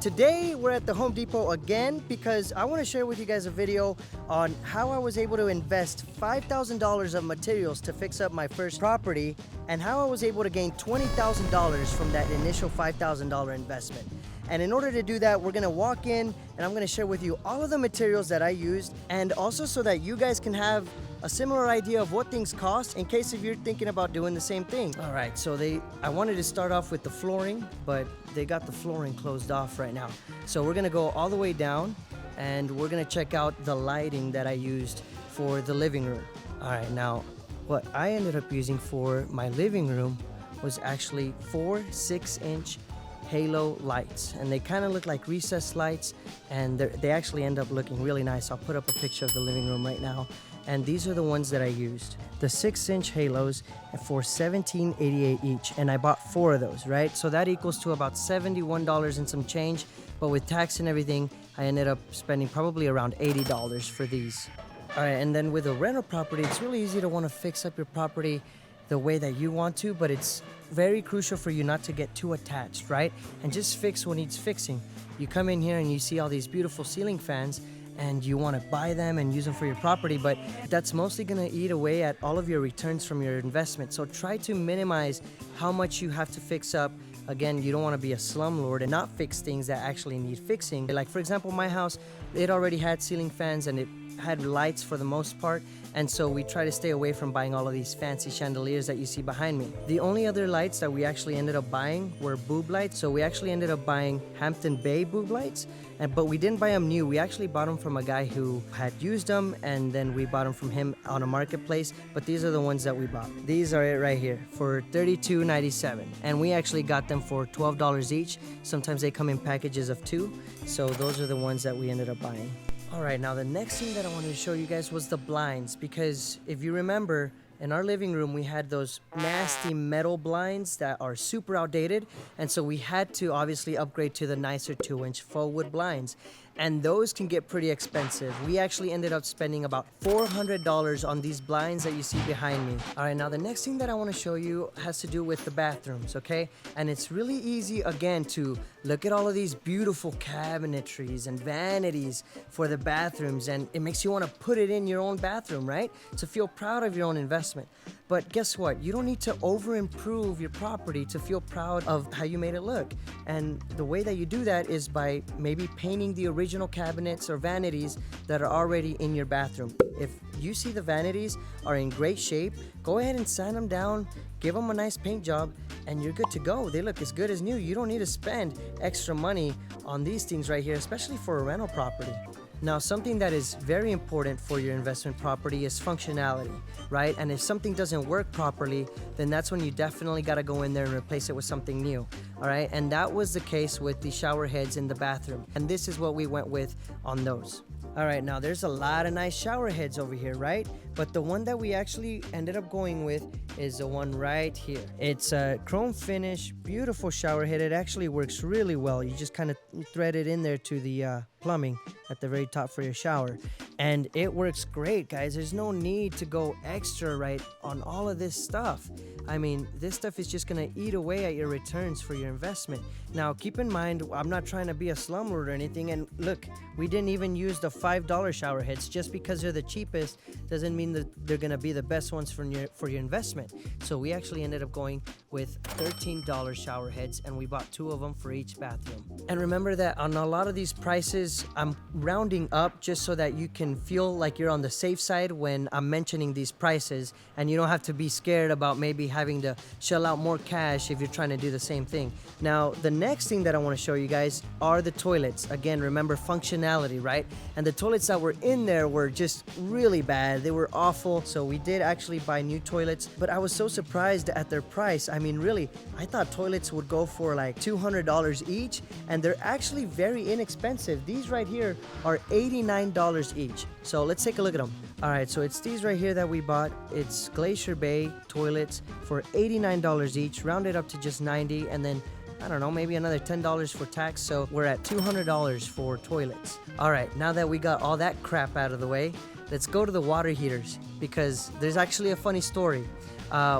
Today we're at the Home Depot again because I want to share with you guys a video on how I was able to invest $5,000 of materials to fix up my first property and how I was able to gain $20,000 from that initial $5,000 investment. And in order to do that, we're gonna walk in and I'm gonna share with you all of the materials that I used, and also so that you guys can have a similar idea of what things cost in case if you're thinking about doing the same thing. All right, so I wanted to start off with the flooring, but they got the flooring closed off right now. So we're gonna go all the way down and we're gonna check out the lighting that I used for the living room. All right, now what I ended up using for my living room was actually 4 6-inch halo lights, and they kind of look like recessed lights, and they actually end up looking really nice. I'll put up a picture of the living room right now, and these are the ones that I used. The 6-inch halos for $17.88 each, and I bought 4 of those, right? So that equals to about $71 and some change, but with tax and everything, I ended up spending probably around $80 for these. All right, and then with a rental property, it's really easy to want to fix up your property the way that you want to, but it's very crucial for you not to get too attached, right? And just fix what needs fixing. You come in here and you see all these beautiful ceiling fans and you want to buy them and use them for your property, but that's mostly going to eat away at all of your returns from your investment. So try to minimize how much you have to fix up. Again, you don't want to be a slumlord and not fix things that actually need fixing. Like for example, my house, it already had ceiling fans and it had lights for the most part, and so we try to stay away from buying all of these fancy chandeliers that you see behind me. The only other lights that we actually ended up buying were boob lights, so we actually ended up buying Hampton Bay boob lights, but we didn't buy them new. We actually bought them from a guy who had used them, and then we bought them from him on a marketplace, but these are the ones that we bought. These are it right here for $32.97, and we actually got them for $12 each. Sometimes they come in packages of 2, so those are the ones that we ended up buying. All right, now the next thing that I wanted to show you guys was the blinds, because if you remember, in our living room, we had those nasty metal blinds that are super outdated, and so we had to obviously upgrade to the nicer 2-inch faux wood blinds, and those can get pretty expensive. We actually ended up spending about $400 on these blinds that you see behind me. All right, now the next thing that I want to show you has to do with the bathrooms, okay? And it's really easy, again, to look at all of these beautiful cabinetries and vanities for the bathrooms, and it makes you want to put it in your own bathroom, right? To feel proud of your own investment. But guess what? You don't need to over-improve your property to feel proud of how you made it look. And the way that you do that is by maybe painting the original cabinets or vanities that are already in your bathroom. If you see the vanities are in great shape, go ahead and sand them down, give them a nice paint job, and you're good to go. They look as good as new. You don't need to spend extra money on these things right here, especially for a rental property. Now, something that is very important for your investment property is functionality, right? And if something doesn't work properly, then that's when you definitely got to go in there and replace it with something new, all right? And that was the case with the shower heads in the bathroom. And this is what we went with on those. All right, now there's a lot of nice shower heads over here, right? But the one that we actually ended up going with is the one right here. It's a chrome finish, beautiful shower head. It actually works really well. You just kind of thread it in there to the plumbing at the very top for your shower. And it works great, guys. There's no need to go extra, right, on all of this stuff. I mean, this stuff is just gonna eat away at your returns for your investment. Now, keep in mind, I'm not trying to be a slumlord or anything, and look, we didn't even use the $5 shower heads. Just because they're the cheapest doesn't mean that they're gonna be the best ones for your investment. So we actually ended up going with $13 shower heads, and we bought 2 of them for each bathroom. And remember that on a lot of these prices, I'm rounding up just so that you can feel like you're on the safe side when I'm mentioning these prices, and you don't have to be scared about maybe having to shell out more cash if you're trying to do the same thing. Now, the next thing that I want to show you guys are the toilets. Again, remember functionality, right? And the toilets that were in there were just really bad. They were awful. So we did actually buy new toilets, but I was so surprised at their price. I mean, really, I thought toilets would go for like $200 each, and they're actually very inexpensive. These right here are $89 each. So let's take a look at them. All right, so it's these right here that we bought. It's Glacier Bay toilets for $89 each, rounded up to just $90, and then I don't know, maybe another $10 for tax, so we're at $200 for toilets. All right, now that we got all that crap out of the way, let's go to the water heaters, because there's actually a funny story.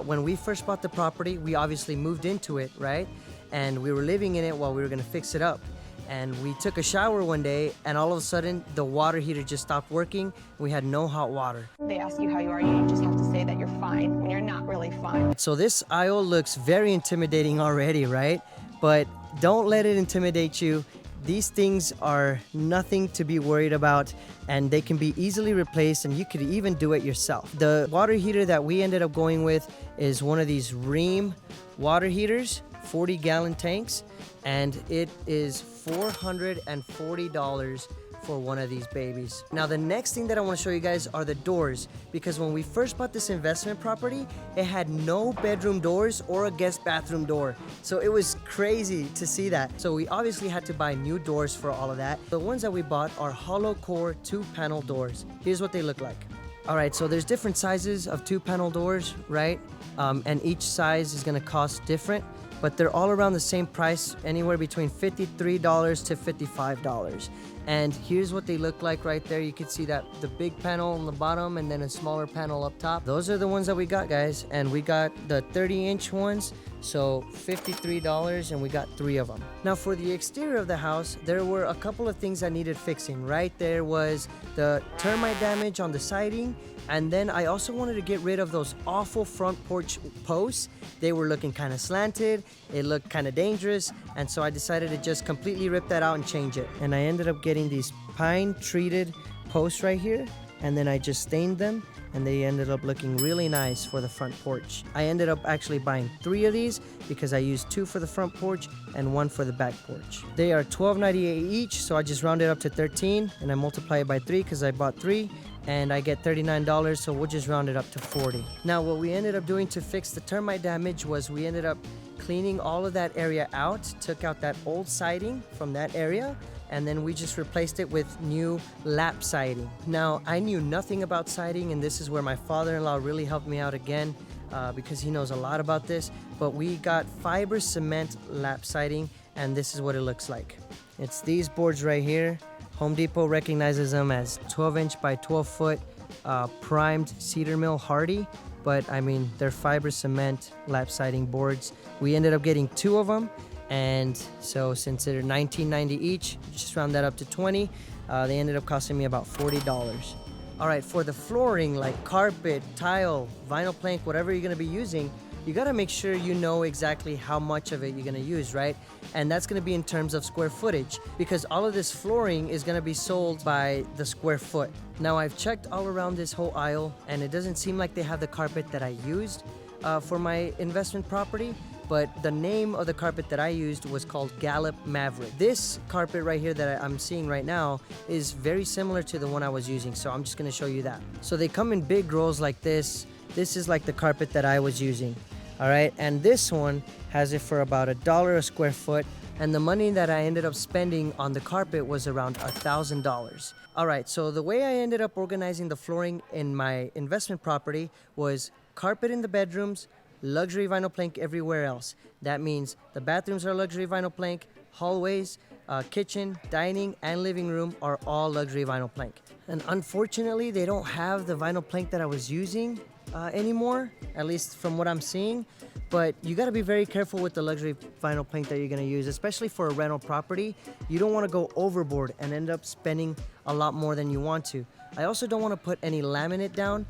When we first bought the property, we obviously moved into it, right? And we were living in it while we were gonna fix it up. and we took a shower one day, and all of a sudden the water heater just stopped working. We had no hot water. They ask you how you are, you just have to say that you're fine when you're not really fine. So this aisle looks very intimidating already, right? But don't let it intimidate you. These things are nothing to be worried about, and they can be easily replaced, and you could even do it yourself. The water heater that we ended up going with is one of these Ream water heaters, 40-gallon tanks, and it is $440 for one of these babies. Now the next thing that I want to show you guys are the doors, because when we first bought this investment property, it had no bedroom doors or a guest bathroom door. So it was crazy to see that. So we obviously had to buy new doors for all of that. The ones that we bought are hollow core 2-panel doors. Here's what they look like. All right, so there's different sizes of 2-panel doors, right? And each size is gonna cost different, but they're all around the same price, anywhere between $53 to $55. And here's what they look like right there. You can see that the big panel on the bottom and then a smaller panel up top. Those are the ones that we got, guys. And we got the 30-inch ones, so $53, and we got 3 of them. Now for the exterior of the house, there were a couple of things that needed fixing. Right there was the termite damage on the siding, and then I also wanted to get rid of those awful front porch posts. They were looking kind of slanted, it looked kind of dangerous, and so I decided to just completely rip that out and change it. And I ended up getting these pine treated posts right here, and then I just stained them, and they ended up looking really nice for the front porch. I ended up actually buying 3 of these because I used 2 for the front porch and 1 for the back porch. They are $12.98 each, so I just rounded up to 13, and I multiply it by 3 because I bought 3, and I get $39, so we'll just round it up to 40. Now what we ended up doing to fix the termite damage was we ended up cleaning all of that area out, took out that old siding from that area, and then we just replaced it with new lap siding. Now, I knew nothing about siding, and this is where my father-in-law really helped me out again, because he knows a lot about this, but we got fiber cement lap siding, and this is what it looks like. It's these boards right here. Home Depot recognizes them as 12-inch by 12-foot primed cedar mill hardy, but I mean, they're fiber cement lap siding boards. We ended up getting 2 of them, and so since they're $19.90 each, just round that up to 20, they ended up costing me about $40. All right, for the flooring, like carpet, tile, vinyl plank, whatever you're gonna be using, you gotta make sure you know exactly how much of it you're gonna use, right? And that's gonna be in terms of square footage, because all of this flooring is gonna be sold by the square foot. Now I've checked all around this whole aisle, and it doesn't seem like they have the carpet that I used for my investment property, but the name of the carpet that I used was called Gallup Maverick. This carpet right here that I'm seeing right now is very similar to the one I was using, so I'm just gonna show you that. So they come in big rolls like this. This is like the carpet that I was using. All right, and this one has it for about $1 a square foot, and the money that I ended up spending on the carpet was around $1,000. All right, so the way I ended up organizing the flooring in my investment property was carpet in the bedrooms, luxury vinyl plank everywhere else. That means the bathrooms are luxury vinyl plank, hallways, kitchen, dining, and living room are all luxury vinyl plank. And unfortunately, they don't have the vinyl plank that I was using anymore, at least from what I'm seeing. But you got to be very careful with the luxury vinyl plank that you're going to use, especially for a rental property. You don't want to go overboard and end up spending a lot more than you want to. I also don't want to put any laminate down,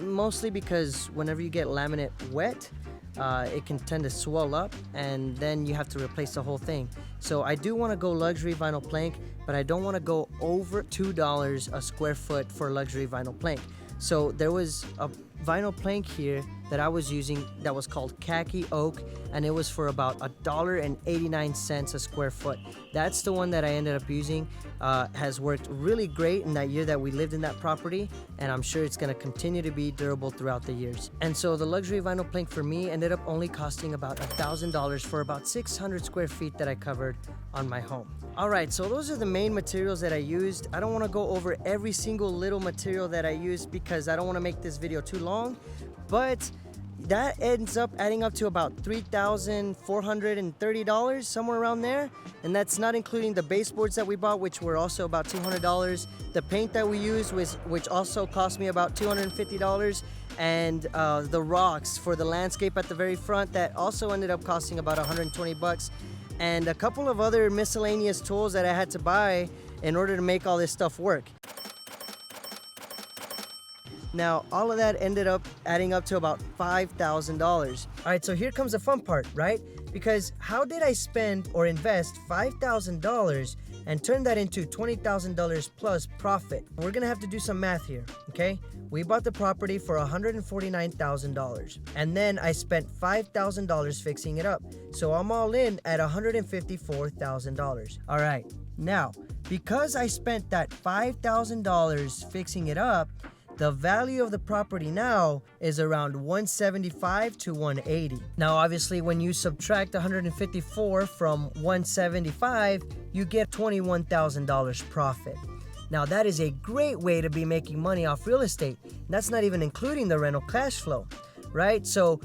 mostly because whenever you get laminate wet, it can tend to swell up, and then you have to replace the whole thing. So I do want to go luxury vinyl plank, but I don't want to go over $2 a square foot for luxury vinyl plank. So there was a vinyl plank here that I was using that was called khaki oak, and it was for about $1.89 a square foot. That's the one that I ended up using. Has worked really great in that year that we lived in that property, and I'm sure it's going to continue to be durable throughout the years. And so the luxury vinyl plank for me ended up only costing about $1,000 for about 600 square feet that I covered on my home. All right, so those are the main materials that I used. I don't want to go over every single little material that I used because I don't want to make this video too long, but that ends up adding up to about $3,430, somewhere around there. And that's not including the baseboards that we bought, which were also about $200. The paint that we used, which also cost me about $250. And the rocks for the landscape at the very front that also ended up costing about $120. and a couple of other miscellaneous tools that I had to buy in order to make all this stuff work. Now, all of that ended up adding up to about $5,000. All right, so here comes the fun part, right? Because how did I spend or invest $5,000 and turn that into $20,000 plus profit? We're gonna have to do some math here, okay? We bought the property for $149,000, and then I spent $5,000 fixing it up. So I'm all in at $154,000. All right, now, because I spent that $5,000 fixing it up, the value of the property now is around $175 to $180. Now, obviously, when you subtract $154 from $175, you get $21,000 profit. Now, that is a great way to be making money off real estate. That's not even including the rental cash flow, right? So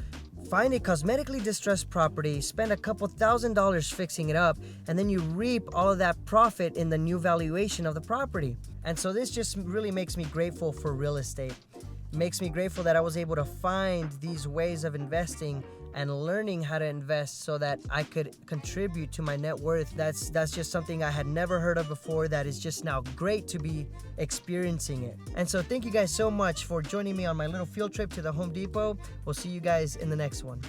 find a cosmetically distressed property, spend a couple $1,000s fixing it up, and then you reap all of that profit in the new valuation of the property. And so this just really makes me grateful for real estate. It makes me grateful that I was able to find these ways of investing and learning how to invest so that I could contribute to my net worth. That's just something I had never heard of before. That is just now great to be experiencing it. And so thank you guys so much for joining me on my little field trip to the Home Depot. We'll see you guys in the next one.